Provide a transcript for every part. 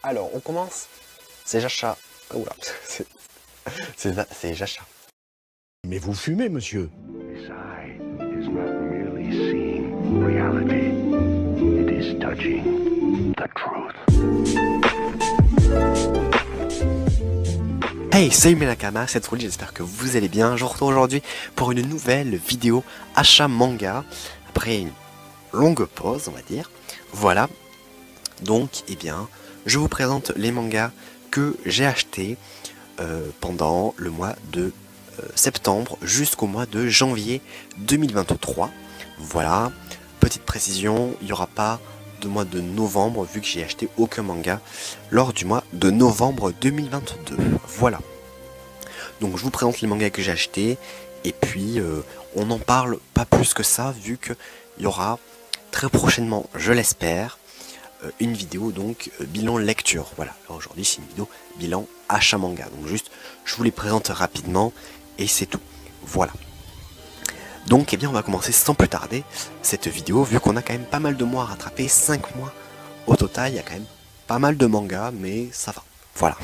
Alors, on commence. C'est Jacha. Oula, c'est Jacha. Mais vous fumez, monsieur. This eye is not merely seeing reality, it is touching the truth. Hey, salut mes Nakama, c'est Trouli, j'espère que vous allez bien. Je vous retrouve aujourd'hui pour une nouvelle vidéo achat manga, après une longue pause, on va dire. Voilà, donc, eh bien, je vous présente les mangas que j'ai achetés pendant le mois de septembre jusqu'au mois de janvier 2023. Voilà, petite précision, il n'y aura pas de mois de novembre vu que j'ai acheté aucun manga lors du mois de novembre 2022. Voilà. Donc je vous présente les mangas que j'ai achetés et puis on n'en parle pas plus que ça vu qu'il y aura très prochainement, je l'espère, une vidéo donc bilan lecture. Voilà, aujourd'hui c'est une vidéo bilan achat manga. Donc juste je vous les présente rapidement et c'est tout. Voilà. Donc eh bien on va commencer sans plus tarder cette vidéo vu qu'on a quand même pas mal de mois à rattraper, 5 mois au total, il y a quand même pas mal de mangas mais ça va. Voilà.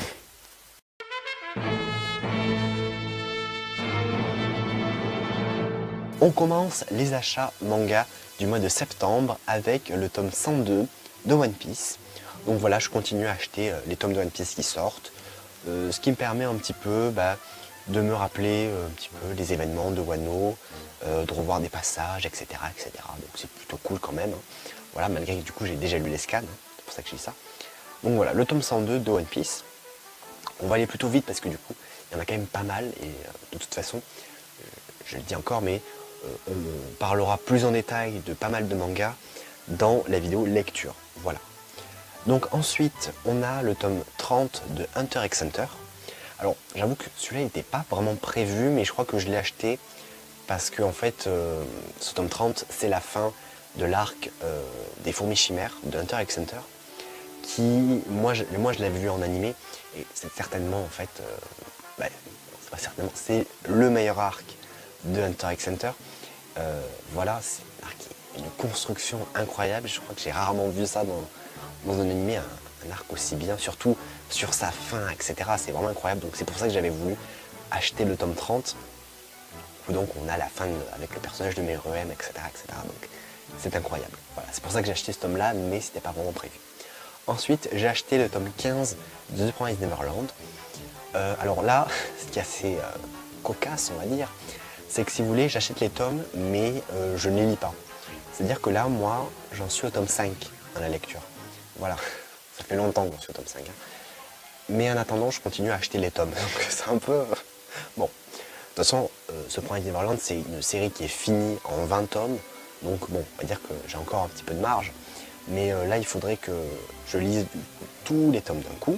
On commence les achats manga du mois de septembre avec le tome 102 de One Piece. Donc voilà, je continue à acheter les tomes de One Piece qui sortent, ce qui me permet un petit peu de me rappeler un petit peu les événements de Wano, de revoir des passages, etc. etc. Donc c'est plutôt cool quand même. Voilà, malgré que du coup j'ai déjà lu les scans, c'est pour ça que je dis ça. Donc voilà, le tome 102 de One Piece. On va aller plutôt vite parce que du coup, il y en a quand même pas mal et de toute façon, je le dis encore, mais on parlera plus en détail de pas mal de mangas dans la vidéo lecture. Voilà. Donc ensuite, on a le tome 30 de Hunter x Hunter. Alors, j'avoue que celui-là n'était pas vraiment prévu, mais je crois que je l'ai acheté parce que en fait, ce tome 30, c'est la fin de l'arc des fourmis chimères de Hunter x Hunter, qui, moi je l'avais vu en animé, et c'est certainement, en fait, c'est pas certainement, c'est le meilleur arc de Hunter x Hunter. Voilà, c'est un arc qui a une construction incroyable, je crois que j'ai rarement vu ça dans un animé, un arc aussi bien, surtout sur sa fin, etc. C'est vraiment incroyable, donc c'est pour ça que j'avais voulu acheter le tome 30, où donc on a la fin avec le personnage de Meruem, etc. etc. Donc c'est incroyable. Voilà, c'est pour ça que j'ai acheté ce tome-là, mais c'était pas vraiment prévu. Ensuite, j'ai acheté le tome 15 de The Promised Neverland. Alors là, ce qui est assez cocasse, on va dire, c'est que si vous voulez, j'achète les tomes, mais je ne les lis pas. C'est-à-dire que là, moi, j'en suis au tome 5 dans la lecture. Voilà, ça fait longtemps que j'en suis au tome 5. Hein. Mais en attendant, je continue à acheter les tomes. Donc c'est un peu... Bon, de toute façon, ce Promised Neverland, c'est une série qui est finie en 20 tomes. Donc bon, on va dire que j'ai encore un petit peu de marge. Mais là, il faudrait que je lise tous les tomes d'un coup.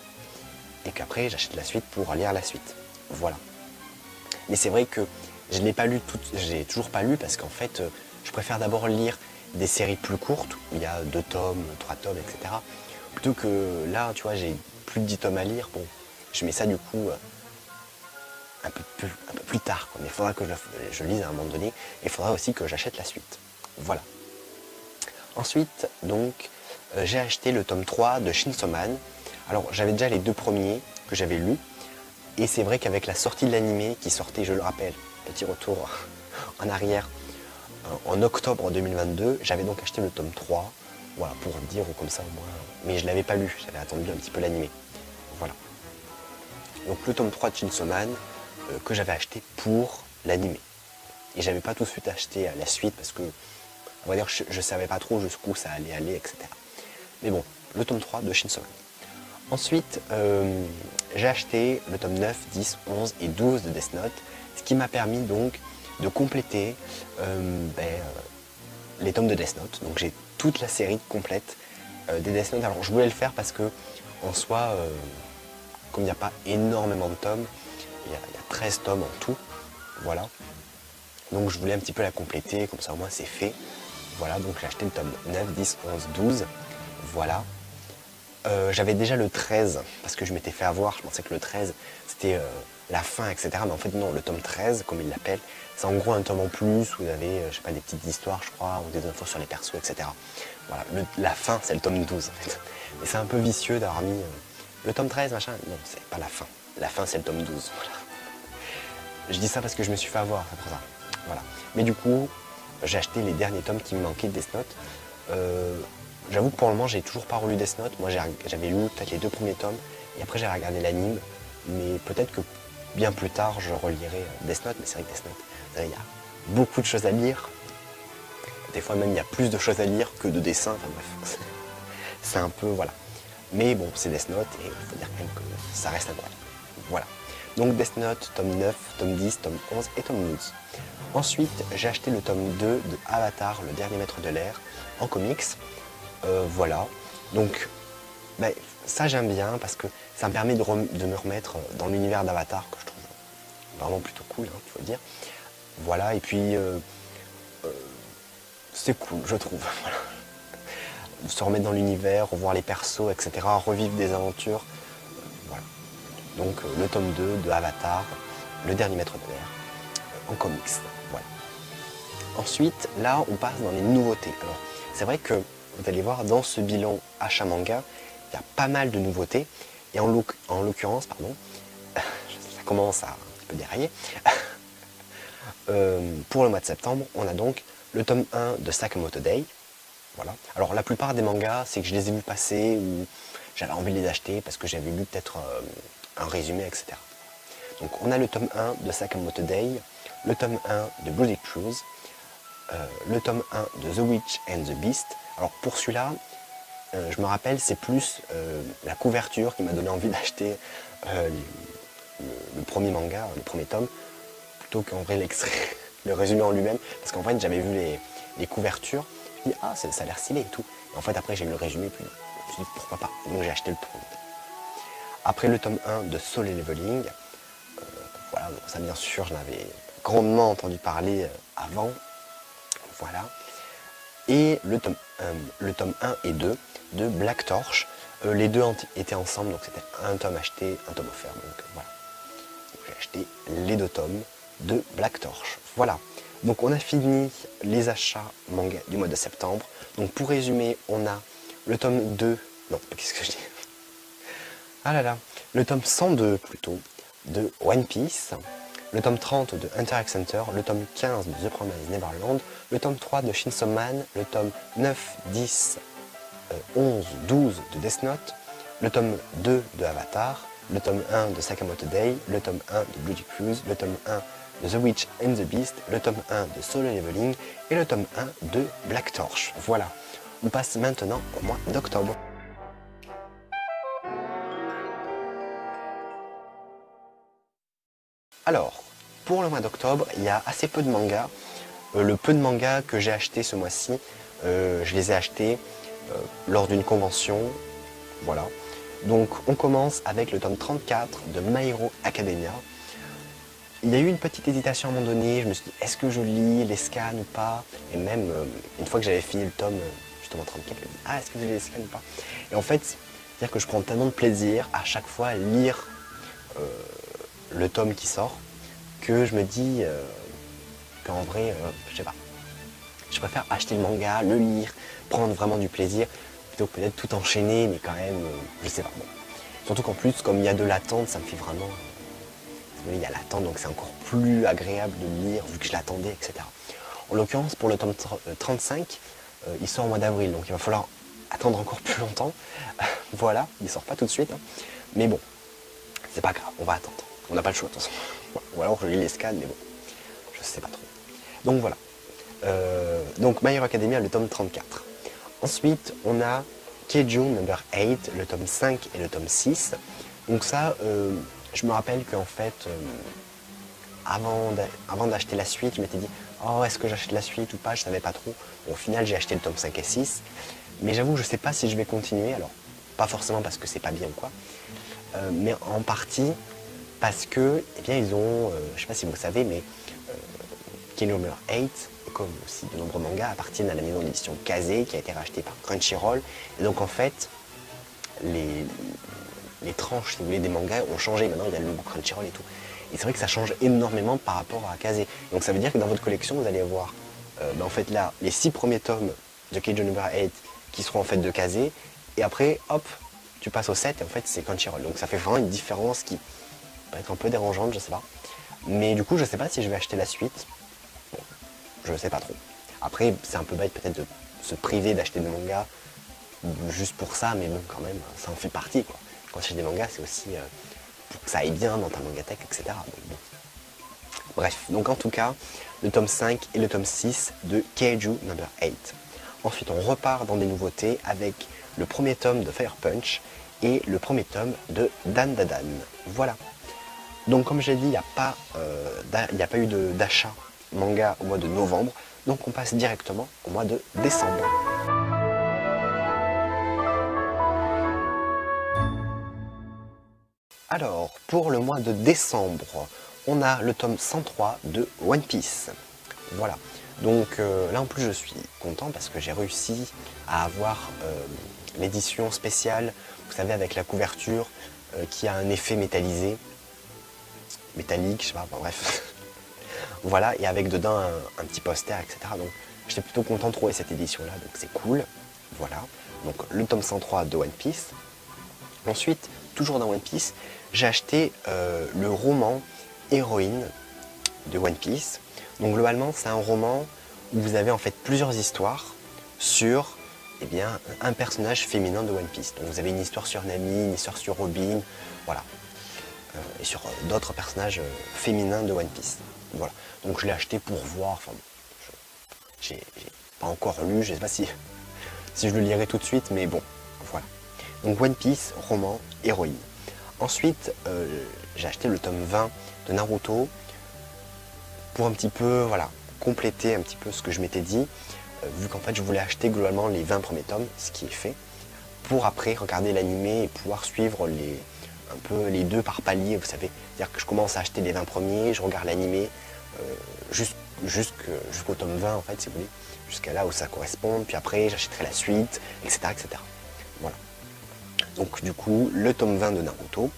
Et qu'après, j'achète la suite pour lire la suite. Voilà. Mais c'est vrai que je ne l'ai pas lu j'ai toujours pas lu parce qu'en fait, je préfère d'abord lire des séries plus courtes, où il y a 2 tomes, 3 tomes, etc. Plutôt que là, tu vois, j'ai plus de 10 tomes à lire. Bon, je mets ça du coup un peu plus tard. Quoi. Mais il faudra que je lise à un moment donné. Et il faudra aussi que j'achète la suite. Voilà. Ensuite, donc, j'ai acheté le tome 3 de Chainsaw Man. Alors, j'avais déjà les 2 premiers que j'avais lus. Et c'est vrai qu'avec la sortie de l'animé qui sortait, je le rappelle, petit retour en arrière, en octobre 2022, j'avais donc acheté le tome 3, voilà, pour dire comme ça au moins, mais je ne l'avais pas lu, j'avais attendu un petit peu l'animé, voilà. Donc le tome 3 de Chainsaw Man, que j'avais acheté pour l'animé. Et j'avais pas tout de suite acheté la suite parce que, on va dire, je savais pas trop jusqu'où ça allait aller, etc. Mais bon, le tome 3 de Chainsaw Man. Ensuite, j'ai acheté le tome 9, 10, 11 et 12 de Death Note, ce qui m'a permis donc de compléter les tomes de Death Note. Donc j'ai toute la série complète des Death Note. Alors je voulais le faire parce que en soi, comme il n'y a pas énormément de tomes, il y a 13 tomes en tout, voilà. Donc je voulais un petit peu la compléter, comme ça au moins c'est fait. Voilà, donc j'ai acheté le tome 9, 10, 11, 12, voilà. J'avais déjà le 13, parce que je m'étais fait avoir, je pensais que le 13 c'était la fin, etc. Mais en fait non, le tome 13, comme ils l'appellent, c'est en gros un tome en plus où vous avez, je sais pas, des petites histoires, je crois, ou des infos sur les persos, etc. Voilà, la fin c'est le tome 12 en fait. Et c'est un peu vicieux d'avoir mis le tome 13, machin, non, c'est pas la fin. La fin, c'est le tome 12, voilà. Je dis ça parce que je me suis fait avoir, c'est pour ça. Voilà. Mais du coup, j'ai acheté les derniers tomes qui me manquaient de Death Note. J'avoue que pour le moment, j'ai toujours pas relu Death Note. Moi, j'avais lu peut-être les 2 premiers tomes, et après, j'ai regardé l'anime. Mais peut-être que bien plus tard, je relirai Death Note. Mais c'est vrai que Death Note, il y a beaucoup de choses à lire. Des fois, même, il y a plus de choses à lire que de dessins. Enfin bref, c'est un peu, voilà. Mais bon, c'est Death Note, et il faut dire quand même que ça reste incroyable. Voilà. Donc Death Note, tome 9, tome 10, tome 11 et tome 12. Ensuite, j'ai acheté le tome 2 de Avatar, le dernier maître de l'air, en comics. Voilà. Donc, ben, ça j'aime bien parce que ça me permet de me remettre dans l'univers d'Avatar, que je trouve vraiment plutôt cool, hein, il faut le dire. Voilà, et puis c'est cool, je trouve. Voilà. Se remettre dans l'univers, revoir les persos, etc., revivre des aventures. Voilà. Donc le tome 2 de Avatar, le dernier maître de l'air, en comics. Voilà. Ensuite, là, on passe dans les nouveautés. Alors, c'est vrai que vous allez voir dans ce bilan achat manga, il y a pas mal de nouveautés. Et en l'occurrence, pardon, ça commence à un petit peu dérailler. Pour le mois de septembre, on a donc le tome 1 de Sakamoto Day. Voilà. Alors la plupart des mangas, c'est que je les ai vus passer ou j'avais envie de les acheter parce que j'avais lu peut-être un résumé, etc. Donc on a le tome 1 de Sakamoto Day, le tome 1 de Bloody Cruise, le tome 1 de The Witch and the Beast. Alors pour celui-là, je me rappelle, c'est plus la couverture qui m'a donné envie d'acheter le premier manga, le premier tome, plutôt qu'en vrai l'extrait, le résumé en lui-même, parce qu'en fait j'avais vu les couvertures. Je me dis, ah, ça a l'air stylé et tout. Et en fait, après, j'ai lu le résumé, puis je me suis dit, pourquoi pas. Donc, j'ai acheté le premier. Après, le tome 1 de Solo Leveling. Voilà, bon, ça, bien sûr, j'en avais grandement entendu parler avant. Voilà. Et le tome 1 et 2 de Black Torch. Les deux étaient ensemble, donc c'était un tome acheté, un tome offert. Donc, voilà. J'ai acheté les 2 tomes de Black Torch. Voilà. Donc on a fini les achats manga du mois de septembre. Donc pour résumer, on a le tome 2, non, qu'est-ce que je dis? Ah là là, le tome 102 plutôt de One Piece, le tome 30 de Hunter x Hunter, le tome 15 de The Promised Neverland, le tome 3 de Chainsaw Man, le tome 9, 10, 11, 12 de Death Note, le tome 2 de Avatar, le tome 1 de Sakamoto Day, le tome 1 de Bloody Cruise, le tome 1 de The Witch and the Beast, le tome 1 de Solo Leveling et le tome 1 de Black Torch. Voilà, on passe maintenant au mois d'octobre. Alors, pour le mois d'octobre, il y a assez peu de mangas. Le peu de mangas que j'ai acheté ce mois-ci, je les ai achetés lors d'une convention. Voilà. Donc on commence avec le tome 34 de My Hero Academia. Il y a eu une petite hésitation à un moment donné, je me suis dit est-ce que je lis les scans ou pas? Et même une fois que j'avais fini le tome justement 34, je me dis ah est-ce que je lis les scans ou pas? Et en fait, c'est-à-dire que je prends tellement de plaisir à chaque fois à lire le tome qui sort, que je me dis qu'en vrai, je sais pas, je préfère acheter le manga, le lire, prendre vraiment du plaisir, plutôt que peut-être tout enchaîner, mais quand même, je sais pas. Bon. Surtout qu'en plus, comme il y a de l'attente, ça me fait vraiment... Il y a l'attente, donc c'est encore plus agréable de le lire, vu que je l'attendais, etc. En l'occurrence, pour le tome 35, il sort au mois d'avril, donc il va falloir attendre encore plus longtemps. Voilà, il sort pas tout de suite, hein. Mais bon, c'est pas grave, on va attendre. On n'a pas le choix de toute façon. Ou alors je lis les scans, mais bon, je sais pas trop. Donc voilà. Donc My Hero Academia, le tome 34. Ensuite, on a Keiju Number 8, le tome 5 et le tome 6. Donc ça, je me rappelle qu'en fait, avant d'acheter la suite, je m'étais dit « Oh, est-ce que j'achète la suite ou pas ?» Je savais pas trop. Bon, au final, j'ai acheté le tome 5 et 6. Mais j'avoue, je sais pas si je vais continuer. Alors, pas forcément parce que c'est pas bien ou quoi. Mais en partie parce que, eh bien, ils ont, je sais pas si vous le savez, mais Keiju Number 8, comme aussi de nombreux mangas, appartiennent à la maison d'édition Kazé, qui a été rachetée par Crunchyroll. Et donc, en fait, les tranches, si vous voulez, des mangas ont changé. Maintenant, il y a le logo Crunchyroll et tout. Et c'est vrai que ça change énormément par rapport à Kazé. Donc, ça veut dire que dans votre collection, vous allez avoir, en fait, là, les 6 premiers tomes de Keiju Number 8 qui seront en fait de Kazé. Et après, hop, tu passes au 7 et en fait c'est Crunchyroll. Donc ça fait vraiment une différence qui peut être un peu dérangeante, je sais pas. Mais du coup, je sais pas si je vais acheter la suite. Bon, je sais pas trop. Après, c'est un peu bête peut-être de se priver d'acheter des mangas juste pour ça, mais bon, quand même, ça en fait partie, quoi. Quand tu achètes des mangas, c'est aussi pour que ça aille bien dans ta mangatech, etc. Donc, bon. Bref, donc en tout cas, le tome 5 et le tome 6 de Kaiju No. 8. Ensuite, on repart dans des nouveautés avec le premier tome de Fire Punch et le premier tome de Dan Da Dan. Voilà. Donc comme j'ai dit, il n'y a pas eu d'achat manga au mois de novembre, donc on passe directement au mois de décembre. Alors, pour le mois de décembre, on a le tome 103 de One Piece. Voilà. Donc là en plus je suis content parce que j'ai réussi à avoir l'édition spéciale, vous savez, avec la couverture qui a un effet métallisé. Métallique, je sais pas, bon, bref. Voilà, et avec dedans un petit poster, etc. Donc j'étais plutôt content de trouver cette édition-là, donc c'est cool. Voilà, donc le tome 103 de One Piece. Ensuite, toujours dans One Piece, j'ai acheté le roman Héroïne de One Piece. Donc globalement, c'est un roman où vous avez en fait plusieurs histoires sur un personnage féminin de One Piece. Donc vous avez une histoire sur Nami, une histoire sur Robin, voilà. Et sur d'autres personnages féminins de One Piece. Voilà. Donc je l'ai acheté pour voir. Enfin, j'ai pas encore lu, je sais pas si je le lirai tout de suite, mais bon, voilà. Donc One Piece, roman, héroïne. Ensuite, j'ai acheté le tome 20 de Naruto pour un petit peu, voilà, compléter un petit peu ce que je m'étais dit, vu qu'en fait je voulais acheter globalement les 20 premiers tomes, ce qui est fait, pour après regarder l'animé et pouvoir suivre un peu les deux par palier, vous savez. C'est-à-dire que je commence à acheter les 20 premiers, je regarde l'animé jusqu'au tome 20 en fait, si vous voulez, jusqu'à là où ça correspond, puis après j'achèterai la suite, etc., etc. Voilà. Donc du coup, le tome 20 de Naruto,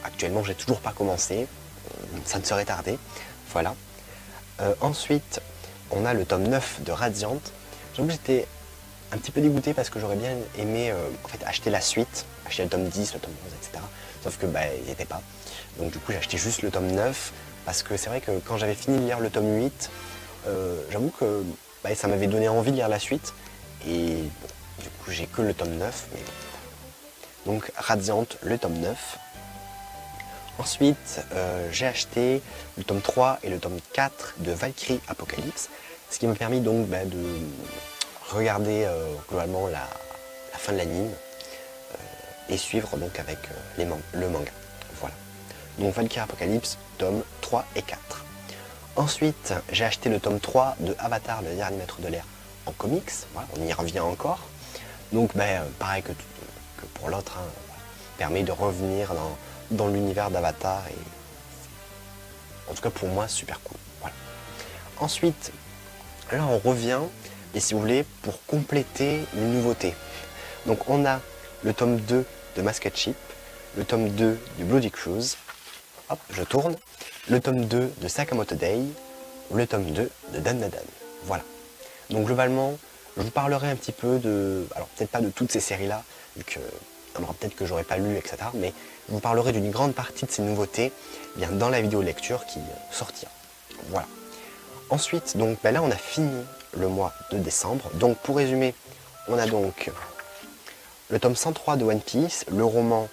actuellement j'ai toujours pas commencé, ça ne serait tardé, voilà. Ensuite, on a le tome 9 de Radiant. J'avoue que j'étais un petit peu dégoûté parce que j'aurais bien aimé en fait, acheter la suite, acheter le tome 10, le tome 11, etc. Sauf que ils n'y étaient pas. Donc du coup j'ai acheté juste le tome 9 parce que c'est vrai que quand j'avais fini de lire le tome 8, j'avoue que ça m'avait donné envie de lire la suite. Et bon, du coup j'ai que le tome 9. Mais bon. Donc Radiant, le tome 9. Ensuite, j'ai acheté le tome 3 et le tome 4 de Valkyrie Apocalypse, ce qui m'a permis donc de regarder globalement la fin de l'anime et suivre donc avec le manga. Voilà. Donc Valkyrie Apocalypse, tome 3 et 4. Ensuite, j'ai acheté le tome 3 de Avatar, le dernier maître de l'air en comics. Voilà, on y revient encore. Donc pareil que pour l'autre, hein, permet de revenir dans l'univers d'Avatar et en tout cas pour moi super cool. Voilà. Ensuite, là on revient, et si vous voulez, pour compléter une nouveauté. Donc on a le tome 2 de Masked Ship, le tome 2 du Bloody Cruise, hop, je tourne, le tome 2 de Sakamoto Day, le tome 2 de Dan Da Dan. Voilà. Donc globalement, je vous parlerai un petit peu de, alors peut-être pas de toutes ces séries-là, vu que peut-être que j'aurais pas lu, etc. Mais je vous parlerai d'une grande partie de ces nouveautés dans la vidéo lecture qui sortira. Voilà. Ensuite, donc là on a fini le mois de décembre. Donc pour résumer, on a donc le tome 103 de One Piece, le roman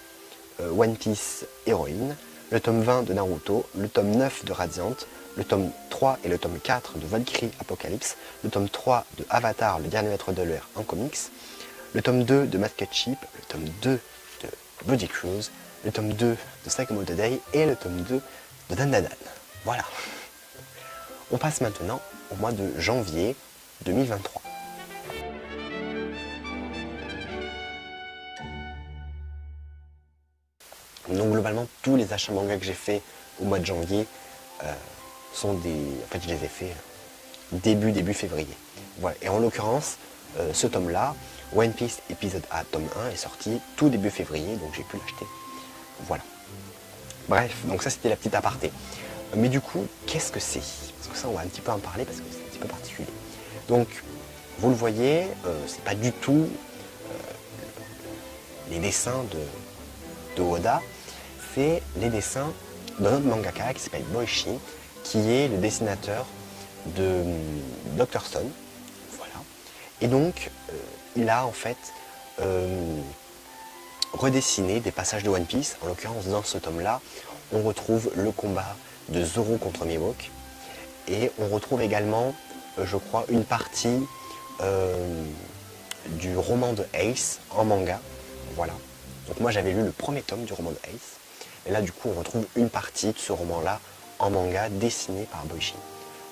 One Piece Héroïne, le tome 20 de Naruto, le tome 9 de Radiant, le tome 3 et le tome 4 de Valkyrie Apocalypse, le tome 3 de Avatar, le dernier maître de l'air en comics, le tome 2 de Masked Ship, le tome 2 de Bloody Cruise, le tome 2 de Sakamoto Day et le tome 2 de Dan Da Dan. Voilà. On passe maintenant au mois de janvier 2023. Donc globalement, tous les achats manga que j'ai fait au mois de janvier sont des... En fait, je les ai fait début février. Voilà. Et en l'occurrence, ce tome-là, One Piece épisode A, tome 1, est sorti tout début février, donc j'ai pu l'acheter. Voilà. Bref, donc ça c'était la petite aparté. Mais du coup, qu'est-ce que c'est? Parce que ça, on va un petit peu en parler parce que c'est un petit peu particulier. Donc, vous le voyez, c'est pas du tout les dessins de Oda, c'est les dessins d'un autre mangaka qui s'appelle Boichi, qui est le dessinateur de Dr. Stone. Voilà. Et donc, il a en fait redessiné des passages de One Piece. En l'occurrence, dans ce tome-là, on retrouve le combat de Zoro contre Mihawk. Et on retrouve également, je crois, une partie du roman de Ace en manga. Voilà. Donc moi j'avais lu le premier tome du roman de Ace. Et là du coup on retrouve une partie de ce roman-là en manga dessiné par Boichi.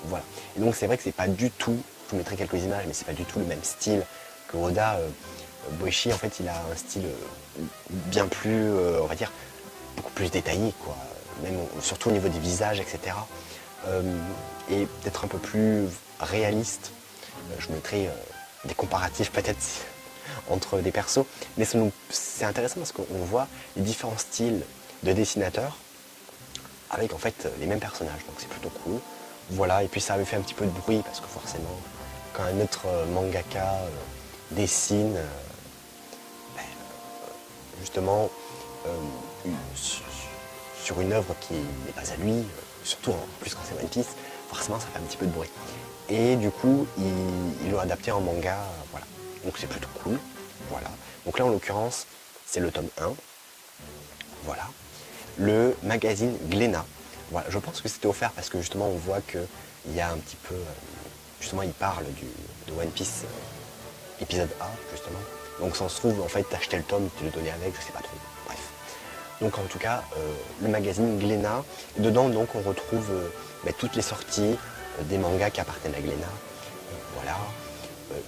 Voilà. Et donc c'est vrai que c'est pas du tout, je vous mettrai quelques images, mais c'est pas du tout le même style que Oda. Boichi en fait il a un style bien plus, on va dire, beaucoup plus détaillé quoi. Même surtout au niveau des visages, etc. Et peut-être un peu plus réaliste. Je vous mettrai des comparatifs peut-être entre des persos, mais c'est intéressant parce qu'on voit les différents styles de dessinateurs avec en fait les mêmes personnages, donc c'est plutôt cool. Voilà, et puis ça avait fait un petit peu de bruit parce que forcément quand un autre mangaka dessine justement sur une œuvre qui n'est pas à lui, surtout en plus quand c'est One Piece, forcément ça fait un petit peu de bruit. Et du coup ils l'ont adapté en manga, voilà. Donc c'est plutôt cool. Voilà. Donc là en l'occurrence c'est le tome 1. Voilà. Le magazine Glénat. Voilà. Je pense que c'était offert parce que justement on voit qu'il y a un petit peu. Justement il parle de One Piece épisode A justement. Donc ça se trouve en fait t'achetais le tome, tu le donnais avec, je sais pas trop. Bref. Donc en tout cas le magazine Glénat. Dedans donc on retrouve toutes les sorties des mangas qui appartiennent à Glénat. Voilà.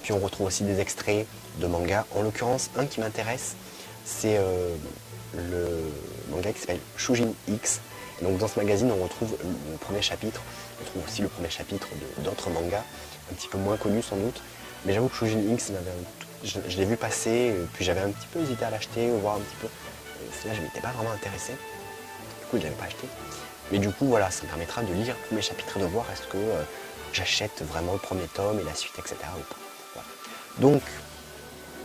Puis on retrouve aussi des extraits de mangas. En l'occurrence, un qui m'intéresse, c'est le manga qui s'appelle Shujin X. Et donc dans ce magazine, on retrouve le premier chapitre. On trouve aussi le premier chapitre d'autres mangas, un petit peu moins connus sans doute. Mais j'avoue que Shujin X, je l'ai vu passer, puis j'avais un petit peu hésité à l'acheter, voir un petit peu. Là, je ne m'étais pas vraiment intéressé. Du coup, je ne l'avais pas acheté. Mais du coup, voilà, ça me permettra de lire le premier chapitre et de voir est-ce que j'achète vraiment le premier tome et la suite, etc. ou pas. Voilà. Donc,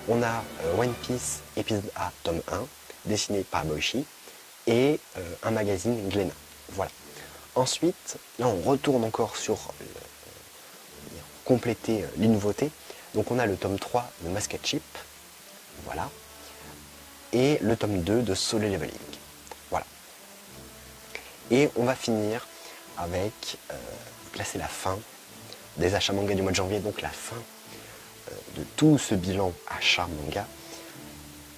on a One Piece épisode A, tome 1, dessiné par Boichi, et un magazine Glénat. Voilà. Ensuite, là, on retourne encore sur compléter les nouveautés. Donc, on a le tome 3 de Masked Chip, voilà, et le tome 2 de Solo Leveling. Voilà. Et on va finir avec, là c'est la fin des achats manga du mois de janvier, donc la fin de tout ce bilan achat manga.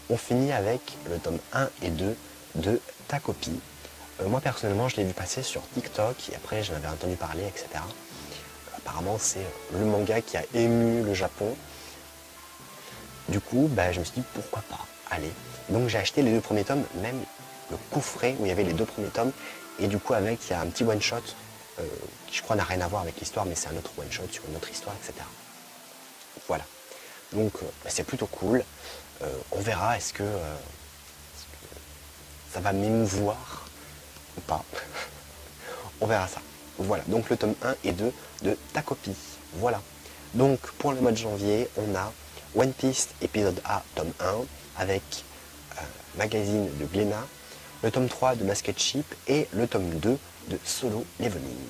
On finit avec le tome 1 et 2 de Ta Copie. Moi personnellement je l'ai vu passer sur TikTok et après j'en avais entendu parler, etc. Apparemment c'est le manga qui a ému le Japon. Du coup je me suis dit pourquoi pas, allez. Donc j'ai acheté les 2 premiers tomes, même le coffret où il y avait les 2 premiers tomes. Et du coup avec il y a un petit one shot qui je crois n'a rien à voir avec l'histoire, mais c'est un autre one shot sur une autre histoire, etc. Voilà. Donc c'est plutôt cool. On verra est-ce que ça va m'émouvoir ou pas. On verra ça. Voilà, donc le tome 1 et 2 de Ta Copie. Voilà. Donc pour le mois de janvier, on a One Piece épisode A, tome 1, avec magazine de Glénat, le tome 3 de Masked Chip et le tome 2 de Solo Leveling.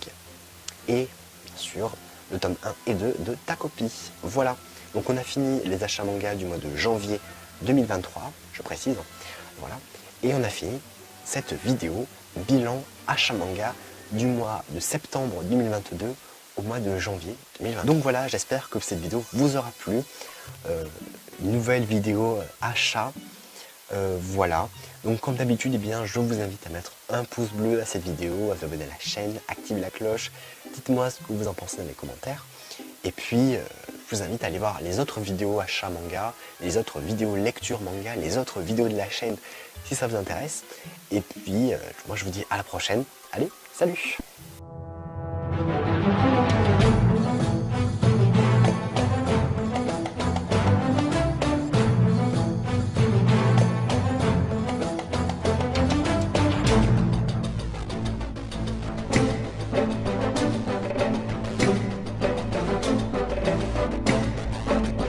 Et bien sûr, le tome 1 et 2 de Ta Copie. Voilà. Donc on a fini les achats manga du mois de janvier 2023, je précise. Voilà. Et on a fini cette vidéo bilan achat manga du mois de septembre 2022 au mois de janvier 2022. Donc voilà, j'espère que cette vidéo vous aura plu. Une nouvelle vidéo achat. Voilà. Donc comme d'habitude, eh bien, je vous invite à mettre un pouce bleu à cette vidéo, à vous abonner à la chaîne, activer la cloche. Dites-moi ce que vous en pensez dans les commentaires. Et puis, je vous invite à aller voir les autres vidéos achat manga, les autres vidéos lecture manga, les autres vidéos de la chaîne si ça vous intéresse. Et puis, moi je vous dis à la prochaine. Allez, salut!